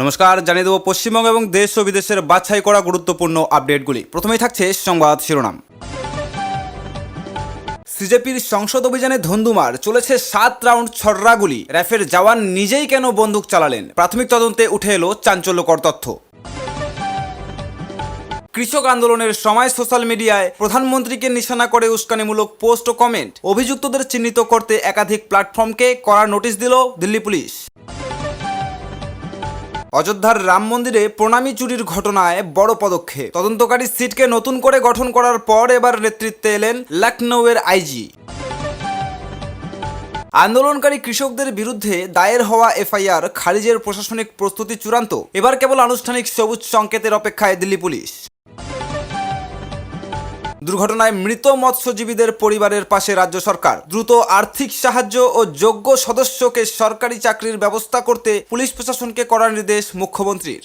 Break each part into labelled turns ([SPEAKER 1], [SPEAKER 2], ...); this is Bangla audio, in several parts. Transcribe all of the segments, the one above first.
[SPEAKER 1] নমস্কার, জানিয়ে দেব পশ্চিমবঙ্গ এবং দেশ ও বিদেশের বাছাই করা গুরুত্বপূর্ণ আপডেটগুলি। প্রথমেই থাকছে সংবাদ শিরোনাম। সিজেপির সংসদ অভিযানে ধুন্ধুমার, চলেছে 7 রাউন্ড ছররা গুলি। র্যাফের জওয়ান নিজেই কেন বন্দুক চালালেন? প্রাথমিক তদন্তে উঠে এলো চাঞ্চল্যকর তথ্য। কৃষক আন্দোলনের সময় সোশ্যাল মিডিয়ায় প্রধানমন্ত্রীকে নিশানা করে উস্কানিমূলক পোস্ট ও কমেন্ট। অভিযুক্তদের চিহ্নিত করতে একাধিক প্ল্যাটফর্মকে কড়া নোটিশ দিল দিল্লি পুলিশ। অযোধ্যার রাম মন্দিরে প্রণামী চুরির ঘটনায় বড় পদক্ষেপ। তদন্তকারী সিটকে নতুন করে গঠন করার পর এবার নেতৃত্বে এলেন লখনৌয়ের আইজি। আন্দোলনকারী কৃষকদের বিরুদ্ধে দায়ের হওয়া এফআইআর খারিজের প্রশাসনিক প্রস্তুতি চূড়ান্ত। এবার কেবল আনুষ্ঠানিক সবুজ সংকেতের অপেক্ষায় দিল্লি পুলিশ। দুর্ঘটনায় মৃত মৎস্যজীবীদের পরিবারের পাশে রাজ্য সরকার। দ্রুত আর্থিক সাহায্য ও যোগ্য সদস্যকে সরকারি চাকরির ব্যবস্থা করতে পুলিশ প্রশাসনকে কড়া নির্দেশ মুখ্যমন্ত্রীর।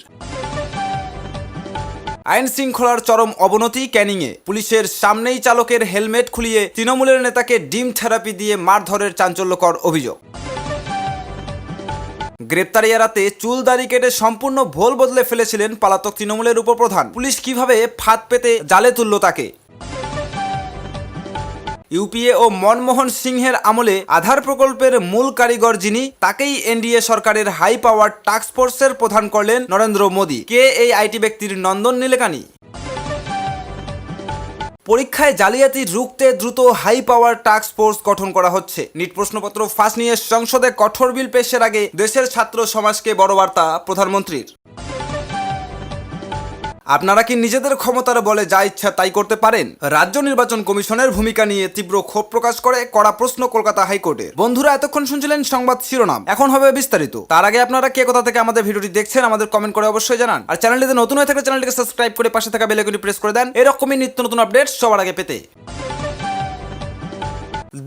[SPEAKER 1] আইন শৃঙ্খলার চরম অবনতি ক্যানিংয়ে। পুলিশের সামনেই চালকের হেলমেট খুলিয়ে তৃণমূলের নেতাকে ডিম থেরাপি দিয়ে মারধরের চাঞ্চল্যকর অভিযোগ। গ্রেপ্তারি এড়াতে চুল দাড়ি কেটে সম্পূর্ণ ভোল বদলে ফেলেছিলেন পলাতক তৃণমূলের উপপ্রধান। পুলিশ কিভাবে ফাঁদ পেতে জালে তুলল তাকে। ইউপিএ ও মনমোহন সিংহের আমলে আধার প্রকল্পের মূল কারিগর যিনি, তাকেই এনডিএ সরকারের হাই পাওয়ার টাস্ক ফোর্সের প্রধান করলেন নরেন্দ্র মোদী। কে এই আইটি ব্যক্তির নন্দন নীলেকানি? পরীক্ষায় জালিয়াতি রুখতে দ্রুত হাই পাওয়ার টাস্ক ফোর্স গঠন করা হচ্ছে। নিট প্রশ্নপত্র ফাঁস নিয়ে সংসদে কঠোর বিল পেশের আগে দেশের ছাত্র সমাজকে বড় বার্তা প্রধানমন্ত্রীর। আপনারা কি নিজেদের ক্ষমতার বলে যা ইচ্ছা তাই করতে পারেন? রাজ্য নির্বাচন কমিশনের ভূমিকা নিয়ে তীব্র ক্ষোভ প্রকাশ করে কড়া প্রশ্ন কলকাতা হাইকোর্টের। বন্ধুরা, এতক্ষণ শুনছিলেন সংবাদ শিরোনাম, এখন হবে বিস্তারিত। তার আগে আপনারা কে কোথা থেকে আমাদের ভিডিওটি দেখছেন আমাদের কমেন্ট করে অবশ্যই জানান। আর চ্যানেলটিতে নতুন হয়ে থাকলে চ্যানেলটিকে সাবস্ক্রাইব করে পাশে থাকা বেল আইকনটি প্রেস করে দেন এরকমই নিত্য নতুন আপডেট সবার আগে পেতে।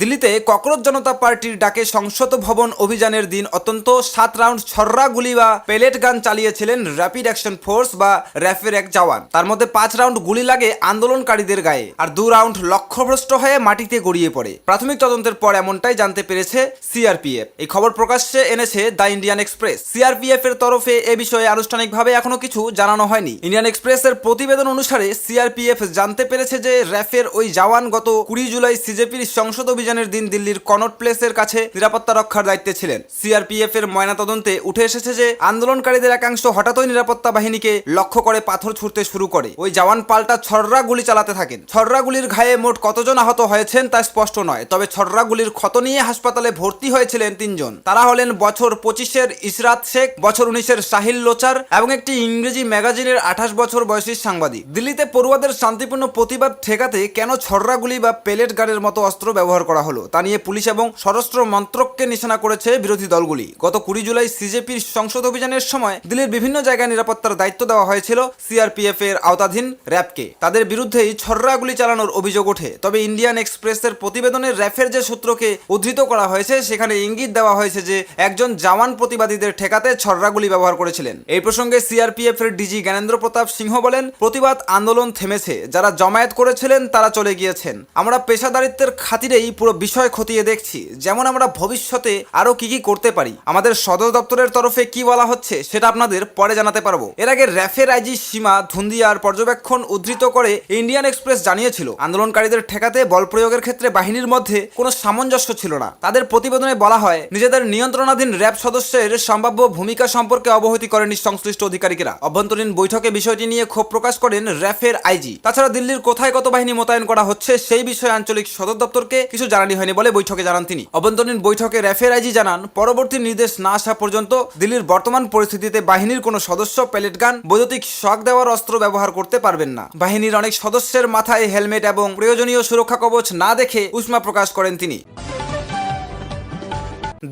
[SPEAKER 1] দিল্লিতে ককরোচ জনতা পার্টির ডাকে সংসদ ভবন অভিযানের দিন অত্যন্ত 7 রাউন্ড ছররা গুলি বা পেলেট গান চালিয়েছিলেন র্যাপিড অ্যাকশন ফোর্স বা র্যাফের এক জওয়ান। তার মধ্যে 5 রাউন্ড গুলি লাগে আন্দোলনকারীদের গায়ে, আর 2 রাউন্ড লক্ষ্যভ্রষ্ট হয়ে মাটিতে গড়িয়ে পড়ে। প্রাথমিক তদন্তের পর এমনটাই জানতে পেরেছে সিআরপিএফ। এই খবর প্রকাশ্যে এনেছে দ্য ইন্ডিয়ান এক্সপ্রেস। সিআরপিএফ এর তরফে এ বিষয়ে আনুষ্ঠানিকভাবে এখনো কিছু জানানো হয়নি। ইন্ডিয়ান এক্সপ্রেসের প্রতিবেদন অনুসারে সিআরপিএফ জানতে পেরেছে যে র্যাফের ওই জওয়ান গত 20 জুলাই সিজেপির সংসদ অভিযানের দিন দিল্লির কনট প্লেসের কাছে নিরাপত্তা রক্ষার দায়িত্বে ছিলেন। সিআরপিএফ এর ময়নাতদন্তে উঠে এসেছে যে আন্দোলনকারীদের একাংশ হঠাৎই নিরাপত্তা বাহিনীকে লক্ষ্য করে পাথর ছুঁড়তে শুরু করে। ওই জওয়ান পাল্টা ছররা গুলি চালাতে থাকেন। ছররা গুলির ঘায়ে মোট কতজন আহত হয়েছেন তা স্পষ্ট নয়, তবে ছররা গুলির ক্ষত নিয়ে হাসপাতালে ভর্তি হয়েছিলেন 3 জন। তারা হলেন বছর 25-এর ইশরাত শেখ, বছর 19-এর সাহিল লোচার এবং একটি ইংরেজি ম্যাগাজিনের 28 বছর বয়সী সাংবাদিক। দিল্লিতে পড়ুয়াদের শান্তিপূর্ণ প্রতিবাদ ঠেকাতে কেন ছররা গুলি বা পেলেট গানের মতো অস্ত্র ব্যবহার করা হলো তা নিয়ে পুলিশ এবং স্বরাষ্ট্র মন্ত্রককে নিশানা করেছে বিরোধী দলগুলি। গত 20 জুলাই সিজেপির সংসদ অভিযানের সময় দিল্লির বিভিন্ন জায়গায় নিরাপত্তার দায়িত্ব দেওয়া হয়েছিল সিআরপিএফ এর আওতাধীন র্যাবকে। তাদের বিরুদ্ধেই ছররা গুলি চালানোর অভিযোগ ওঠে। তবে ইন্ডিয়ান এক্সপ্রেসের প্রতিবেদনে র্যাফের যে সূত্রকে উদ্ধৃত করা হয়েছে সেখানে ইঙ্গিত দেওয়া হয়েছে যে একজন জওয়ান প্রতিবাদীদের ঠেকাতে ছররা গুলি ব্যবহার করেছিলেন। এই প্রসঙ্গে সিআরপিএফ এর ডিজি জ্ঞানেন্দ্র প্রতাপ সিংহ বলেন, প্রতিবাদ আন্দোলন থেমেছে, যারা জমায়েত করেছিলেন তারা চলে গিয়েছেন। আমরা পেশাদারিত্বের খাতিরেই পুরো বিষয় খতিয়ে দেখছি, যেমন আমরা ভবিষ্যতে আরো কি করতে পারি। আমাদের সদর দপ্তরের তরফে কি বলা হচ্ছে সেটা আপনাদের পরে জানাতে পারবো। এর আগে র্যাফের আইজি সীমা ধুন্দিয়ার পর্যবেক্ষণ উদ্ধৃত করে ইন্ডিয়ান এক্সপ্রেস জানিয়েছিল, আন্দোলনকারীদের ঠেকাতে বল প্রয়োগের ক্ষেত্রে বাহিনীর মধ্যে কোনো সামঞ্জস্য ছিল না। তাদের প্রতিবেদনে বলা হয়, নিজেদের নিয়ন্ত্রণাধীন র্যাব সদস্যের সম্ভাব্য ভূমিকা সম্পর্কে অবহিত করেনি সংশ্লিষ্ট আধিকারিকেরা। অভ্যন্তরীণ বৈঠকে বিষয়টি নিয়ে ক্ষোভ প্রকাশ করেন র্যাফের আইজি। তাছাড়া দিল্লির কোথায় কত বাহিনী মোতায়েন করা হচ্ছে সেই বিষয়ে আঞ্চলিক সদর দপ্তরকে কিছু জানানো হয়নি বলে বৈঠকে জানান তিনি। অভ্যন্তরীণ বৈঠকে র্যাফের আইজি জানান, পরবর্তী নির্দেশ না আসা পর্যন্ত দিল্লির বর্তমান পরিস্থিতিতে বাহিনীর কোনো সদস্য পেলেট গান, বৈদ্যুতিক শক দেওয়ার অস্ত্র ব্যবহার করতে পারবেন না। বাহিনীর অনেক সদস্যের মাথায় হেলমেট এবং প্রয়োজনীয় সুরক্ষা কবচ না দেখে উষ্মা প্রকাশ করেন তিনি।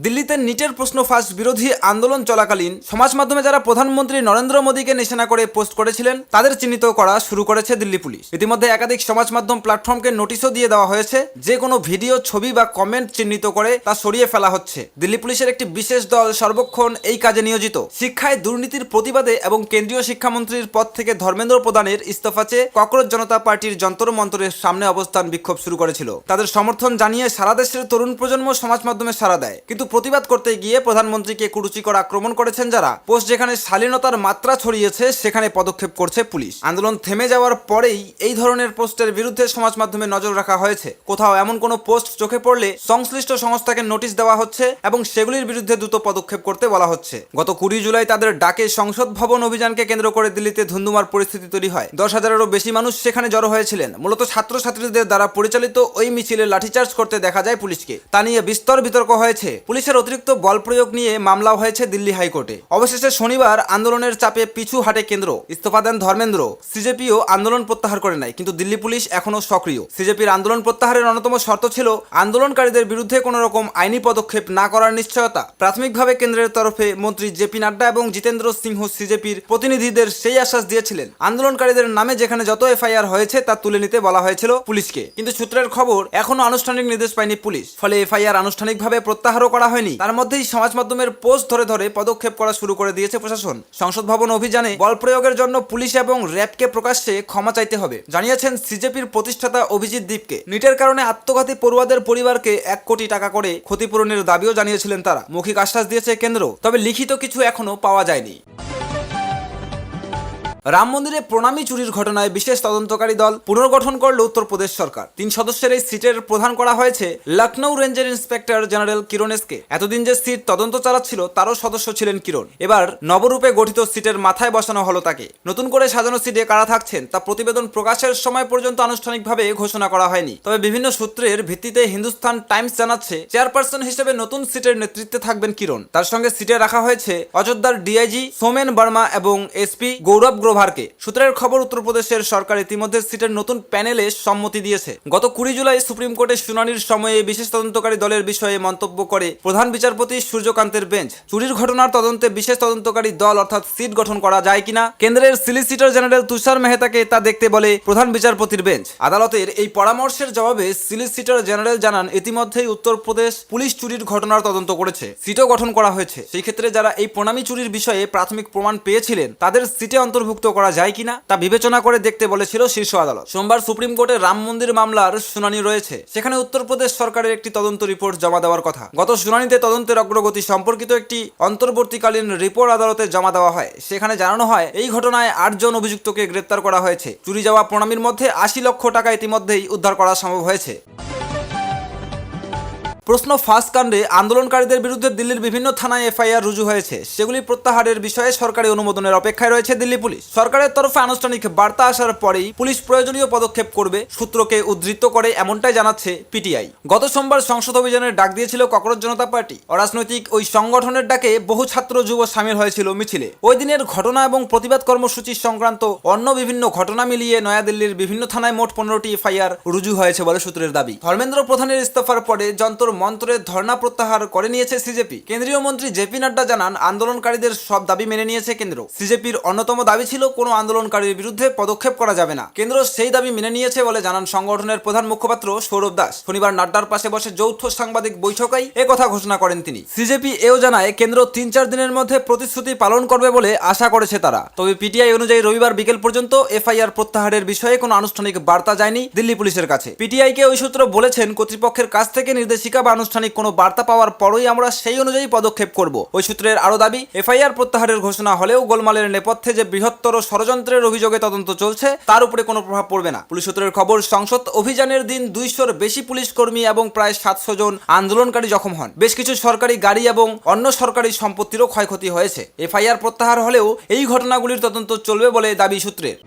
[SPEAKER 1] দিল্লিতে নিটের প্রশ্ন ফাঁস বিরোধী আন্দোলন চলাকালীন সমাজ মাধ্যমে যারা প্রধানমন্ত্রী নরেন্দ্র মোদীকে নিশানা করে পোস্ট করেছিলেন তাদের চিহ্নিত করা শুরু করেছে দিল্লি পুলিশ। ইতিমধ্যে একাধিক সমাজ মাধ্যম প্ল্যাটফর্মকে নোটিশও দিয়ে দেওয়া হয়েছে, যে কোনো ভিডিও, ছবি বা কমেন্ট চিহ্নিত করে তা সরিয়ে ফেলা হচ্ছে। দিল্লি পুলিশের একটি বিশেষ দল সর্বক্ষণ এই কাজে নিয়োজিত। শিক্ষায় দুর্নীতির প্রতিবাদে এবং কেন্দ্রীয় শিক্ষামন্ত্রীর পদ থেকে ধর্মেন্দ্র প্রধানের ইস্তফা চেয়ে ককরোচ জনতা পার্টির যন্তর মন্তরের সামনে অবস্থান বিক্ষোভ শুরু করেছিল। তাদের সমর্থন জানিয়ে সারা দেশের তরুণ প্রজন্ম সমাজ মাধ্যমে সাড়া দেয়, কিন্তু কিন্তু প্রতিবাদ করতে গিয়ে প্রধানমন্ত্রীকে কুরুচিকর আক্রমণ করেছেন যারা। পোস্ট যেখানে শালীনতার মাত্রা ছড়িয়েছে সেখানে পদক্ষেপ করছে পুলিশ। আন্দোলন থেমে যাওয়ার পরেই এই ধরনের পোস্টের বিরুদ্ধে সমাজ মাধ্যমে নজর রাখা হয়েছে। কোথাও এমন কোনো পোস্ট চোখে পড়লে সংশ্লিষ্ট সংস্থাকে নোটিশ দেওয়া হচ্ছে এবং সেগুলির বিরুদ্ধে দ্রুত পদক্ষেপ করতে বলা হচ্ছে। গত 20 জুলাই তাদের ডাকে সংসদ ভবন অভিযানকে কেন্দ্র করে দিল্লিতে ধুন্ধুমার পরিস্থিতি তৈরি হয়। 10,000-এরও বেশি মানুষ সেখানে জড়ো হয়েছিলেন। মূলত ছাত্রছাত্রীদের দ্বারা পরিচালিত ওই মিছিলে লাঠিচার্জ করতে দেখা যায় পুলিশকে। তা নিয়ে বিস্তর বিতর্ক হয়েছে। পুলিশের অতিরিক্ত বল প্রয়োগ নিয়ে মামলাও হয়েছে দিল্লি হাইকোর্টে। অবশেষে শনিবার আন্দোলনের চাপে পিছু হাটে কেন্দ্র। ইস্তফা দেন ধর্মেন্দ্র। সিজেপিও আন্দোলন প্রত্যাহার করে নেয়, কিন্তু দিল্লি পুলিশ এখনো সক্রিয়। সিজেপির আন্দোলন প্রত্যাহারের অন্যতম শর্ত ছিল আন্দোলনকারীদের বিরুদ্ধে কোনো রকম আইনি পদক্ষেপ না করার নিশ্চয়তা। প্রাথমিকভাবে কেন্দ্রের তরফে মন্ত্রী জেপি নাড্ডা এবং জিতেন্দ্র সিংহ সিজেপির প্রতিনিধিদের সেই আশ্বাস দিয়েছিলেন আন্দোলনকারীদের নামে যেখানে যত এফআইআর হয়েছে তা তুলে নিতে বলা হয়েছিল পুলিশকে। কিন্তু সূত্রের খবর এখনো আনুষ্ঠানিক নির্দেশ পায়নি পুলিশ, ফলে এফআইআর আনুষ্ঠানিকভাবে প্রত্যাহারও করা হয়নি। তার মধ্যেই সমাজ মাধ্যমের পোস্ট ধরে ধরে পদক্ষেপ করা শুরু করে দিয়েছে প্রশাসন। সংসদ ভবন অভিযানে বল প্রয়োগের জন্য পুলিশ এবং র্যাবকে প্রকাশ্যে ক্ষমা চাইতে হবে জানিয়েছেন সিজেপির প্রতিষ্ঠাতা অভিজিৎ দীপকে। নিটের কারণে আত্মঘাতী পড়ুয়াদের পরিবারকে 1 কোটি টাকা করে ক্ষতিপূরণের দাবিও জানিয়েছিলেন তারা। মৌখিক আশ্বাস দিয়েছে কেন্দ্র, তবে লিখিত কিছু এখনো পাওয়া যায়নি। রাম মন্দিরে প্রণামী চুরির ঘটনায় বিশেষ তদন্তকারী দল পুনর্গঠন করল উত্তরপ্রদেশ সরকার। 3 সদস্যের এই সিটের প্রধান করা হয়েছে লখনৌ রেঞ্জের ইন্সপেক্টর জেনারেল কিরণ এসকে। এতদিন যে সিট তদন্ত চালাচ্ছিল তারও সদস্য ছিলেন কিরণ। এবার নবরূপে গঠিত সিটের মাথায় বসানো হলো তাকে। নতুন করে সাজানো সিটে কারা থাকছেন তা প্রতিবেদন প্রকাশের সময় পর্যন্ত আনুষ্ঠানিকভাবে ঘোষণা করা হয়নি। তবে বিভিন্ন সূত্রের ভিত্তিতে হিন্দুস্তান টাইমস জানাচ্ছে চেয়ারপারসন হিসেবে নতুন সিটের নেতৃত্বে থাকবেন কিরণ। তার সঙ্গে সিটে রাখা হয়েছে অযোধ্যার ডিআইজি সোমেন বর্মা এবং এসপি গৌরব গ্রোভারকে। সূত্রের খবর উত্তরপ্রদেশের সরকার ইতিমধ্যে সিটের নতুন প্যানেলে সম্মতি দিয়েছে। গত 20 জুলাই সুপ্রিম কোর্টে শুনানির সময়ে বিশেষ তদন্তকারী দলের বিষয়ে মন্তব্য করে প্রধান বিচারপতি সূর্যকান্তের বেঞ্চ চুরির ঘটনার তদন্তে বিশেষ তদন্তকারী দল অর্থাৎ সিট গঠন করা যায় কিনা কেন্দ্রের সলিসিটর জেনারেল তুষার মেহতাকে তা দেখতে বলে প্রধান বিচারপতির বেঞ্চ। আদালতের এই পরামর্শের জবাবে সলিসিটর জেনারেল জানান ইতিমধ্যেই উত্তরপ্রদেশ পুলিশ চুরির ঘটনার তদন্ত করেছে, সিটও গঠন করা হয়েছে। সেই ক্ষেত্রে যারা এই প্রণামী চুরির বিষয়ে প্রাথমিক প্রমাণ পেয়েছিলেন তাদের সিটে অন্তর্ভুক্ত করা যায় কিনা তা বিবেচনা করে দেখতে বলেছিল শীর্ষ আদালত। সোমবার সুপ্রিম কোর্টে রাম মন্দির মামলার শুনানি রয়েছে। সেখানে উত্তরপ্রদেশ সরকারের একটি তদন্ত রিপোর্ট জমা দেওয়ার কথা। গত শুনানিতে তদন্তের অগ্রগতি সম্পর্কিত একটি অন্তর্বর্তীকালীন রিপোর্ট আদালতে জমা দেওয়া হয়। সেখানে জানানো হয় এই ঘটনায় 8 জন অভিযুক্তকে গ্রেপ্তার করা হয়েছে। চুরি যাওয়া প্রণামীর মধ্যে 80 লক্ষ টাকা ইতিমধ্যেই উদ্ধার করা সম্ভব হয়েছে। প্রশ্ন ফাঁস কাণ্ডে আন্দোলনকারীদের বিরুদ্ধে দিল্লির বিভিন্ন থানায় এফআইআর রুজু হয়েছে। সেগুলি প্রত্যাহারের বিষয়ে সরকারি অনুমোদনের অপেক্ষায় রয়েছে দিল্লি পুলিশ। সরকারের তরফে আনুষ্ঠানিক বার্তা আসার পরেই পুলিশ প্রয়োজনীয় পদক্ষেপ করবে সূত্রকে উদ্ধৃত করে এমনটাই জানাচ্ছে পিটিআই। গত সোমবার সংসদ অভিযানের ডাক দিয়েছিল ককরোচ জনতা পার্টি। অরাজনৈতিক ওই সংগঠনের ডাকে বহু ছাত্র যুব সামিল হয়েছিল মিছিলে। ওই দিনের ঘটনা এবং প্রতিবাদ কর্মসূচি সংক্রান্ত অন্য বিভিন্ন ঘটনা মিলিয়ে নয়াদিল্লির বিভিন্ন থানায় মোট 15টি এফআইআর রুজু হয়েছে বলে সূত্রের দাবি। ধর্মেন্দ্র প্রধানের ইস্তফার পরে যন্তর মন্ত্রের ধর্ণা প্রত্যাহার করে নিয়েছে সিজেপি। কেন্দ্রীয় মন্ত্রী জেপি নাড্ডা জানান আন্দোলনকারীদের সব দাবি মেনে নিয়েছে কেন্দ্র। সিজেপির অন্যতম দাবি ছিল কোনো আন্দোলনকারীর বিরুদ্ধে পদক্ষেপ করা যাবে না। কেন্দ্র সেই দাবি মেনে নিয়েছে বলে জানান সংগঠনের প্রধান মুখপাত্র সৌরভ দাস। শনিবার নাড্ডার পাশে বসে যৌথ সাংবাদিক বৈঠকেই একথা ঘোষণা করেন তিনি। সিজেপি এও জানায় কেন্দ্র 3-4 দিনের মধ্যে প্রতিশ্রুতি পালন করবে বলে আশা করেছে তারা। তবে পিটিআই অনুযায়ী রবিবার বিকেল পর্যন্ত এফআইআর প্রত্যাহারের বিষয়ে কোনো আনুষ্ঠানিক বার্তা যায়নি দিল্লি পুলিশের কাছে। পিটিআইকে ওই সূত্র বলেছেন কর্তৃপক্ষের কাছ থেকে নির্দেশিকা বা আনুষ্ঠানিক কোনো বার্তা পাওয়ার পরই আমরা সেই অনুযায়ী পদক্ষেপ করব। ওই সূত্রের আরো দাবি এফআইআর প্রত্যাহারের ঘোষণা হলেও গোলমালের নেপথ্যে যে বৃহত্তর ষড়যন্ত্রের অভিযোগে তদন্ত চলছে তার উপরে কোনো প্রভাব পড়বে না। পুলিশ সূত্রের খবর সংসদ অভিযানের দিন 200-র বেশি পুলিশ কর্মী এবং প্রায় 700 জন আন্দোলনকারী জখম হন। বেশ কিছু সরকারি গাড়ি এবং অন্য সরকারি সম্পত্তিরও ক্ষয়ক্ষতি হয়েছে। এফআইআর প্রত্যাহার হলেও এই ঘটনাগুলির তদন্ত চলবে বলে দাবি সূত্রের।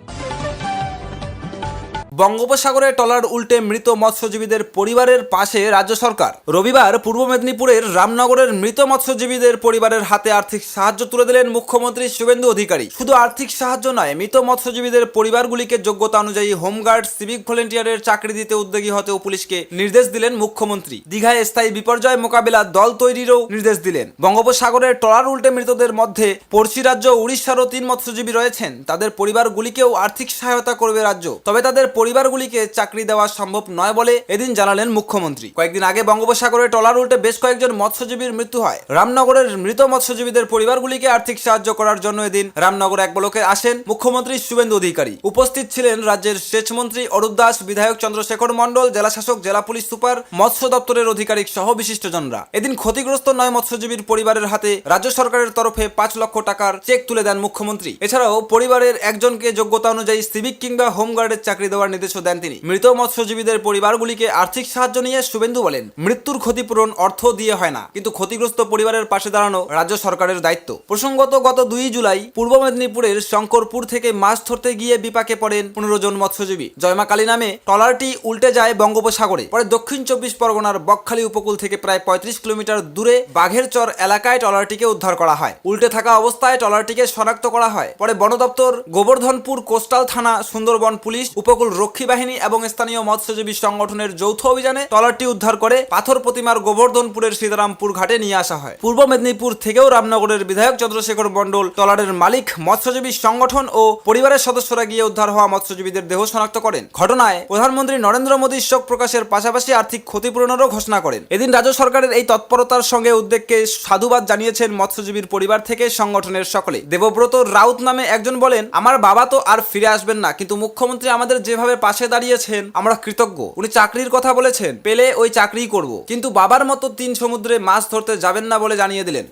[SPEAKER 1] বঙ্গোপসাগরে ট্রলার উল্টে মৃত মৎস্যজীবীদের পরিবারের পাশে রাজ্য সরকার। রবিবার পূর্ব মেদিনীপুরের রামনগরের মৃত মৎস্যজীবীদের পরিবারের হাতে আর্থিক সাহায্য তুলে দিলেন মুখ্যমন্ত্রী শুভেন্দু অধিকারী। শুধু আর্থিক সাহায্য নয়, মৃত মৎস্যজীবীদের পরিবারগুলিকে যোগ্যতা অনুযায়ী হোমগার্ড, সিভিক ভলেন্টিয়ারের চাকরি দিতে উদ্যোগী হতেও পুলিশকে নির্দেশ দিলেন মুখ্যমন্ত্রী। দীঘায় স্থায়ী বিপর্যয় মোকাবিলা দল তৈরিরও নির্দেশ দিলেন। বঙ্গোপসাগরের ট্রলার উল্টে মৃতদের মধ্যে পড়শি রাজ্য উড়িষ্যারও 3 মৎস্যজীবী রয়েছেন। তাদের পরিবারগুলিকেও আর্থিক সহায়তা করবে রাজ্য। তবে তাদের পরিবারগুলিকে চাকরি দেওয়া সম্ভব নয় বলে এদিন জানালেন মুখ্যমন্ত্রী। কয়েকদিন আগে বঙ্গোপসাগরে ট্রলার উল্টে বেশ কয়েকজন মৎস্যজীবীর মৃত্যু হয়। রামনগরের মৃত মৎস্যজীবীদের পরিবারগুলিকে আর্থিক সাহায্য করার জন্য এদিন রামনগর এক ব্লকে আসেন মুখ্যমন্ত্রী শুভেন্দু অধিকারী। উপস্থিত ছিলেন রাজ্যের সেচ মন্ত্রী অরূপ দাস, বিধায়ক চন্দ্রশেখর মণ্ডল, জেলা শাসক, জেলা পুলিশ সুপার, মৎস্য দপ্তরের আধিকারিক সহ বিশিষ্টজনরা। এদিন ক্ষতিগ্রস্ত 9 মৎস্যজীবীর পরিবারের হাতে রাজ্য সরকারের তরফে 5 লক্ষ টাকার চেক তুলে দেন মুখ্যমন্ত্রী। এছাড়াও পরিবারের একজনকে যোগ্যতা অনুযায়ী সিভিক কিংবা হোমগার্ডের চাকরি দেওয়ার নির্দেশও দেন তিনি। মৃত মৎস্যজীবীদের পরিবারগুলিকে আর্থিক সাহায্য নিয়ে শুভেন্দু বলেন, মৃত্যুর ক্ষতিপূরণ অর্থ দিয়ে হয় না, কিন্তু ক্ষতিগ্রস্ত পরিবারের পাশে দাঁড়ানো রাজ্য সরকারের দায়িত্ব। প্রসঙ্গত, গত 2 জুলাই পূর্ব মেদিনীপুরের শঙ্করপুর থেকে মাছ ধরতে গিয়ে বিপাকে পড়েন 15 জন মৎস্যজীবী। জয়মা কালী নামে ট্রলারটি উল্টে যায় বঙ্গোপসাগরে। পরে দক্ষিণ 24 পরগনার বকখালি উপকূল থেকে প্রায় 35 কিলোমিটার দূরে বাঘের চর এলাকায় ট্রলারটিকে উদ্ধার করা হয়। উল্টে থাকা অবস্থায় ট্রলারটিকে শনাক্ত করা হয়। পরে বন দপ্তর, গোবর্ধনপুর কোস্টাল থানা, সুন্দরবন পুলিশ, উপকূল রক্ষী বাহিনী এবং স্থানীয় মৎস্যজীবী সংগঠনের যৌথ অভিযানে ট্রলারটি উদ্ধার করে পাথর প্রতিমার গোবর্ধনপুরের সীতারামপুর ঘাটে নিয়ে আসা হয়। পূর্ব মেদিনীপুর থেকেও রামনগরের বিধায়ক চন্দ্রশেখর মণ্ডল, ট্রলারের মালিক, মৎস্যজীবী সংগঠন ও পরিবারের সদস্যরা গিয়ে উদ্ধার হওয়া মৎস্যজীবীদের দেহ শনাক্ত করেন। ঘটনায় প্রধানমন্ত্রী নরেন্দ্র মোদী শোক প্রকাশের পাশাপাশি আর্থিক ক্ষতিপূরণেরও ঘোষণা করেন। এদিন রাজ্য সরকারের এই তৎপরতার সঙ্গে উদ্যোগকে সাধুবাদ জানিয়েছেন মৎস্যজীবীর পরিবার থেকে সংগঠনের সকলে। দেবব্রত রাউত নামে একজন বলেন, আমার বাবা তো আর ফিরে আসবেন না, কিন্তু মুখ্যমন্ত্রী আমাদের যেভাবে পাশে দাঁড়িয়েছেন আমরা কৃতজ্ঞ। উনি চাকরির কথা বলেছেন, পেলে ওই চাকরিই করব, কিন্তু বাবার মতো 3 সমুদ্রে মাছ ধরতে যাবেন না বলে জানিয়ে দিলেন।